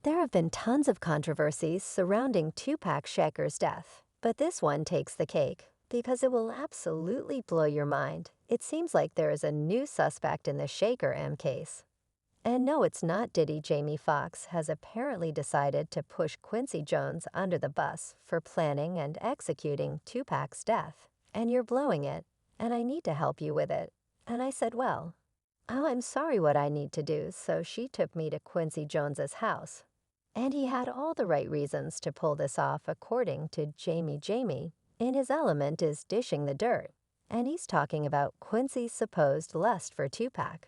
There have been tons of controversies surrounding Tupac Shakur's death, but this one takes the cake because it will absolutely blow your mind. It seems like there is a new suspect in the Shakur M case. And no, it's not Diddy. Jamie Foxx has apparently decided to push Quincy Jones under the bus for planning and executing Tupac's death. And you're blowing it, and I need to help you with it. And I said, well, oh, I'm sorry what I need to do, so she took me to Quincy Jones's house. And he had all the right reasons to pull this off according to Jamie. Jamie, in his element, is dishing the dirt. And he's talking about Quincy's supposed lust for Tupac.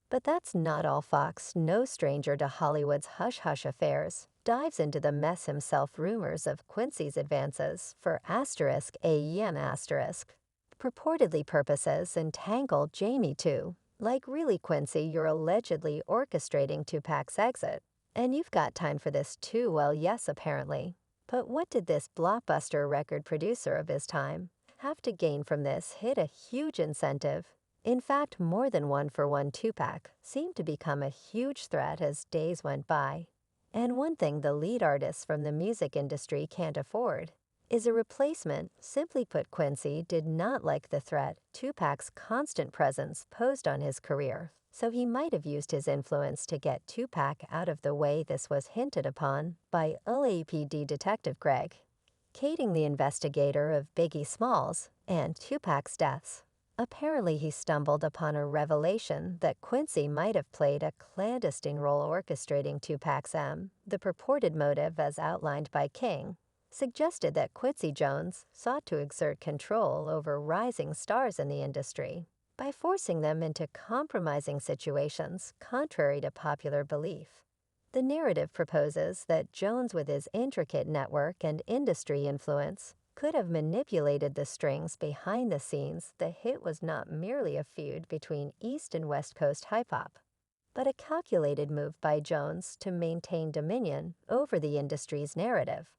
But that's not all. Fox, no stranger to Hollywood's hush-hush affairs, dives into the mess himself. Rumors of Quincy's advances for *AEM*, purportedly purposes entangle Jamie too. Like, really, Quincy, you're allegedly orchestrating Tupac's exit. And you've got time for this too? Well, yes, apparently. But what did this blockbuster record producer of his time have to gain from this? Hit a huge incentive. In fact, more than one-for-one. Tupac seemed to become a huge threat as days went by. And one thing the lead artists from the music industry can't afford is a replacement. Simply put, Quincy did not like the threat Tupac's constant presence posed on his career, so he might have used his influence to get Tupac out of the way. This was hinted upon by LAPD Detective Greg Kading, the investigator of Biggie Smalls and Tupac's deaths. Apparently, he stumbled upon a revelation that Quincy might have played a clandestine role orchestrating Tupac's M. The purported motive, as outlined by King, suggested that Quincy Jones sought to exert control over rising stars in the industry by forcing them into compromising situations contrary to popular belief. The narrative proposes that Jones, with his intricate network and industry influence, could have manipulated the strings behind the scenes. The hit was not merely a feud between East and West Coast hip-hop, but a calculated move by Jones to maintain dominion over the industry's narrative.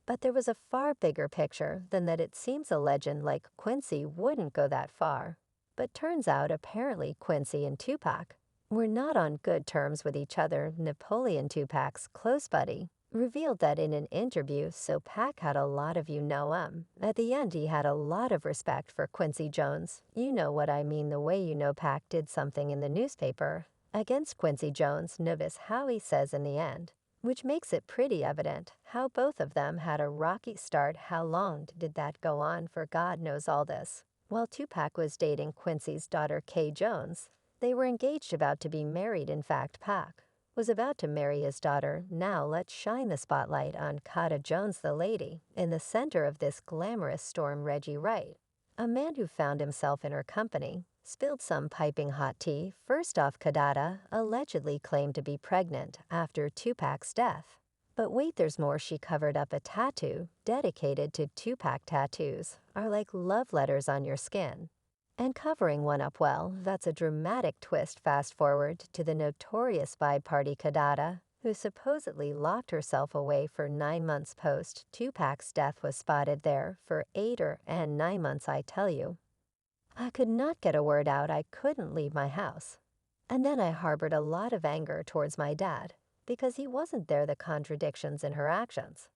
But there was a far bigger picture than that. It seems a legend like Quincy wouldn't go that far. But turns out apparently Quincy and Tupac were not on good terms with each other. Napoleon, Tupac's close buddy, revealed that in an interview. So Pac had a lot of at the end he had a lot of respect for Quincy Jones. You know what I mean, the way Pac did something in the newspaper against Quincy Jones. Notice how he says in the end, which makes it pretty evident how both of them had a rocky start. How long did that go on for? God knows all this. While Tupac was dating Quincy's daughter Kay Jones, they were engaged, about to be married. In fact, Pac was about to marry his daughter. Now let's shine the spotlight on Kata Jones, the lady in the center of this glamorous storm. Reggie Wright, a man who found himself in her company, spilled some piping hot tea. First off, Kadada allegedly claimed to be pregnant after Tupac's death. But wait, there's more. She covered up a tattoo dedicated to Tupac. Tattoos are like love letters on your skin. And covering one up, well, that's a dramatic twist. Fast forward to the notorious vibe party Kadada, who supposedly locked herself away for 9 months post Tupac's death, was spotted there for 9 months. I tell you, I could not get a word out. I couldn't leave my house. And then I harbored a lot of anger towards my dad because he wasn't there. The contradictions in her actions.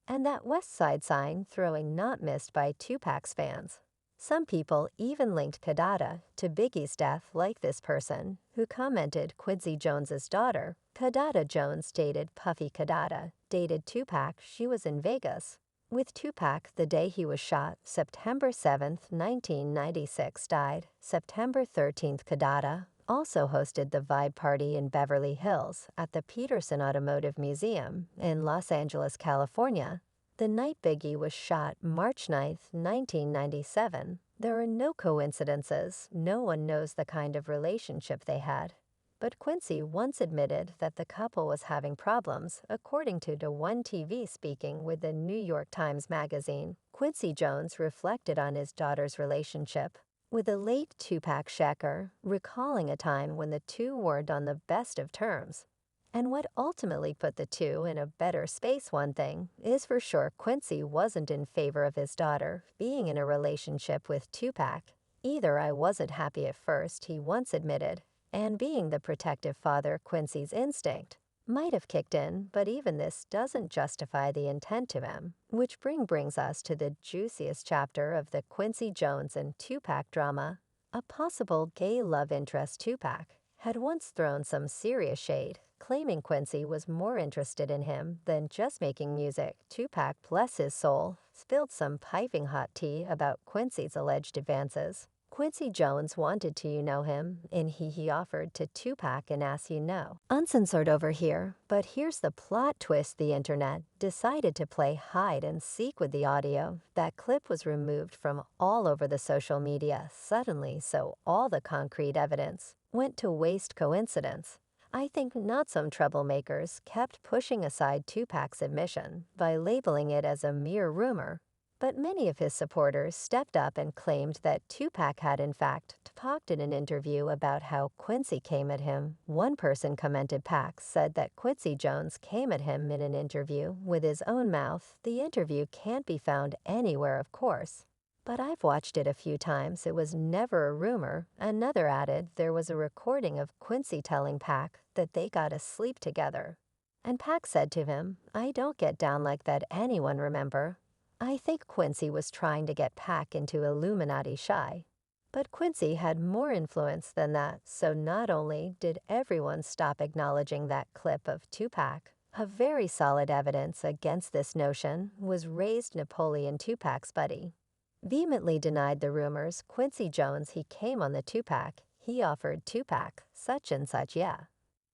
And that West Side sign throwing not missed by Tupac's fans. Some people even linked Kadada to Biggie's death, like this person who commented Quincy Jones's daughter, Kadada Jones, dated Puffy. Kadada dated Tupac. She was in Vegas with Tupac the day he was shot, September 7, 1996, died September 13. Kadada also hosted the Vibe Party in Beverly Hills at the Peterson Automotive Museum in Los Angeles, California, the night Biggie was shot, March 9, 1997. There are no coincidences. No one knows the kind of relationship they had. But Quincy once admitted that the couple was having problems, according to One TV. Speaking with the New York Times Magazine, Quincy Jones reflected on his daughter's relationship with the late Tupac Shakur, recalling a time when the two weren't on the best of terms, and what ultimately put the two in a better space. One thing is for sure, Quincy wasn't in favor of his daughter being in a relationship with Tupac either. I wasn't happy at first, he once admitted. And being the protective father, Quincy's instinct might have kicked in, but even this doesn't justify the intent to him, which brings us to the juiciest chapter of the Quincy Jones and Tupac drama. A possible gay love interest. Tupac had once thrown some serious shade, claiming Quincy was more interested in him than just making music. Tupac, bless his soul, spilled some piping hot tea about Quincy's alleged advances. Quincy Jones wanted to know him, and he offered to Tupac and as you know. Uncensored over here, but here's the plot twist: the internet decided to play hide and seek with the audio. That clip was removed from all over the social media suddenly, so all the concrete evidence went to waste. Coincidence? I think not. Some troublemakers kept pushing aside Tupac's admission by labeling it as a mere rumor. But many of his supporters stepped up and claimed that Tupac had in fact talked in an interview about how Quincy came at him. One person commented, Pac said that Quincy Jones came at him in an interview with his own mouth. The interview can't be found anywhere, of course. But I've watched it a few times. It was never a rumor. Another added there was a recording of Quincy telling Pac that they got to sleep together. And Pac said to him, I don't get down like that. Anyone remember? I think Quincy was trying to get Pac into Illuminati shy. But Quincy had more influence than that, so not only did everyone stop acknowledging that clip of Tupac, a very solid evidence against this notion was raised. Napoleon, Tupac's buddy, vehemently denied the rumors. Quincy Jones, he came on the Tupac, he offered Tupac such and such. Yeah,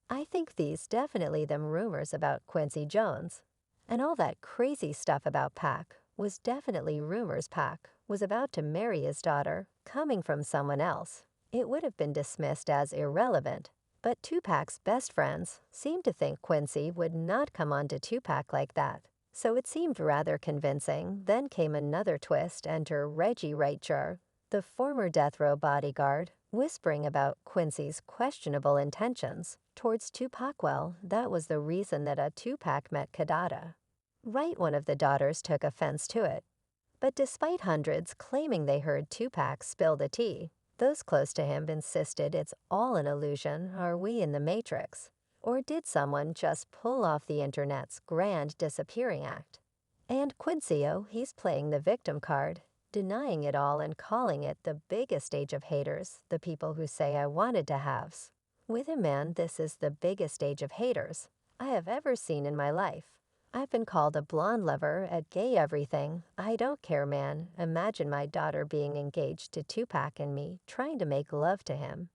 I think these definitely them rumors about Quincy Jones. And all that crazy stuff about Pac was definitely rumors. Pac was about to marry his daughter, coming from someone else. It would have been dismissed as irrelevant. But Tupac's best friends seemed to think Quincy would not come on to Tupac like that. So it seemed rather convincing. Then came another twist. Enter Reggie Wright Jr., the former death row bodyguard, whispering about Quincy's questionable intentions towards Tupac. Well, that was the reason that Tupac met Kadada. Right, one of the daughters took offense to it. But despite hundreds claiming they heard Tupac spill the tea, those close to him insisted it's all an illusion. Are we in the Matrix? Or did someone just pull off the internet's grand disappearing act? And Quincy, he's playing the victim card, denying it all and calling it the biggest age of haters, the people who say I wanted to haves. With him, man, this is the biggest age of haters I have ever seen in my life. I've been called a blonde lover, a gay everything. I don't care, man. Imagine my daughter being engaged to Tupac and me trying to make love to him.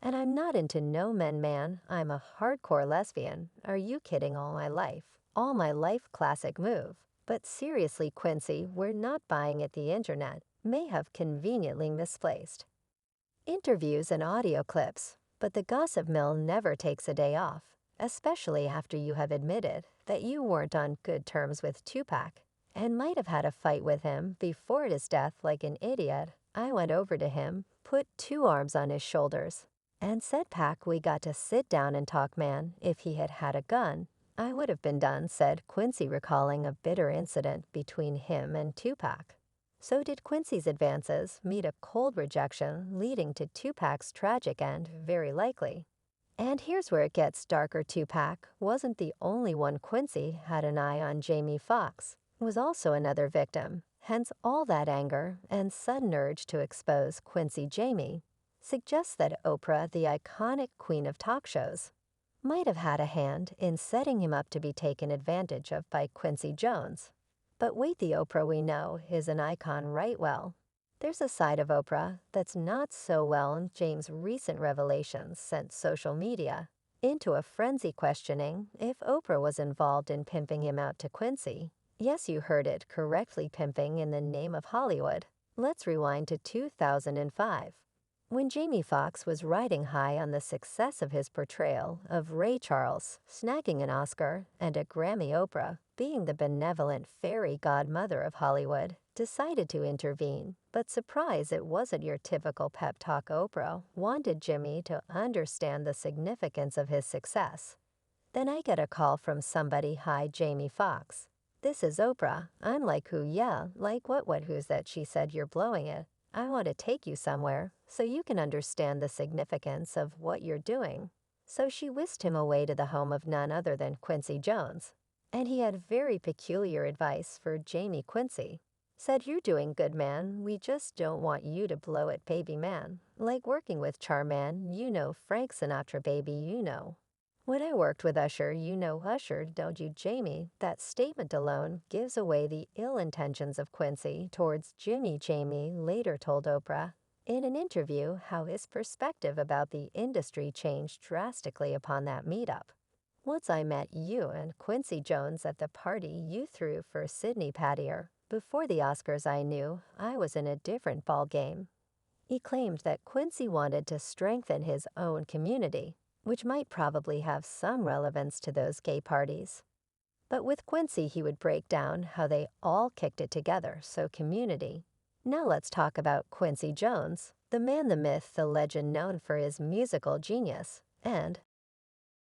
And I'm not into no men, man. I'm a hardcore lesbian. Are you kidding? All my life. All my life. Classic move. But seriously, Quincy, we're not buying it. The internet may have conveniently misplaced interviews and audio clips, but the gossip mill never takes a day off, especially after you have admitted that you weren't on good terms with Tupac and might have had a fight with him before his death. Like an idiot, I went over to him, put 2 arms on his shoulders, and said, Pac, we got to sit down and talk, man. If he had had a gun, I would have been done, said Quincy, recalling a bitter incident between him and Tupac. So did Quincy's advances meet a cold rejection, leading to Tupac's tragic end? Very likely. And here's where it gets darker. Tupac wasn't the only one. Quincy had an eye on. Jamie Foxx was also another victim, hence all that anger and sudden urge to expose Quincy. Jamie suggests that Oprah, the iconic queen of talk shows, might have had a hand in setting him up to be taken advantage of by Quincy Jones. But wait, the Oprah we know is an icon, right? Well, there's a side of Oprah that's not so well. James' recent revelations sent social media into a frenzy, questioning if Oprah was involved in pimping him out to Quincy. Yes, you heard it correctly, pimping in the name of Hollywood. Let's rewind to 2005. When Jamie Foxx was riding high on the success of his portrayal of Ray Charles, snagging an Oscar and a Grammy, Oprah, being the benevolent fairy godmother of Hollywood, decided to intervene. But surprise, it wasn't your typical pep talk. Oprah wanted Jimmy to understand the significance of his success. Then I get a call from somebody, hi, Jamie Foxx. This is Oprah. I'm like, who? Yeah, like what, who's that? She said, you're blowing it. I want to take you somewhere so you can understand the significance of what you're doing. So she whisked him away to the home of none other than Quincy Jones. And he had very peculiar advice for Jamie Quincy. Said, "You're doing good, man. We just don't want you to blow it, baby man. Like working with Charman, you know Frank Sinatra, baby, you know." When I worked with Usher, you know Usher, don't you, Jamie? That statement alone gives away the ill intentions of Quincy towards Jimmy. Jamie later told Oprah in an interview how his perspective about the industry changed drastically upon that meetup. "Once I met you and Quincy Jones at the party you threw for Sidney Poitier. Before the Oscars I knew I was in a different ball game." He claimed that Quincy wanted to strengthen his own community, which might probably have some relevance to those gay parties. But with Quincy, he would break down how they all kicked it together, so community. Now let's talk about Quincy Jones, the man, the myth, the legend known for his musical genius, and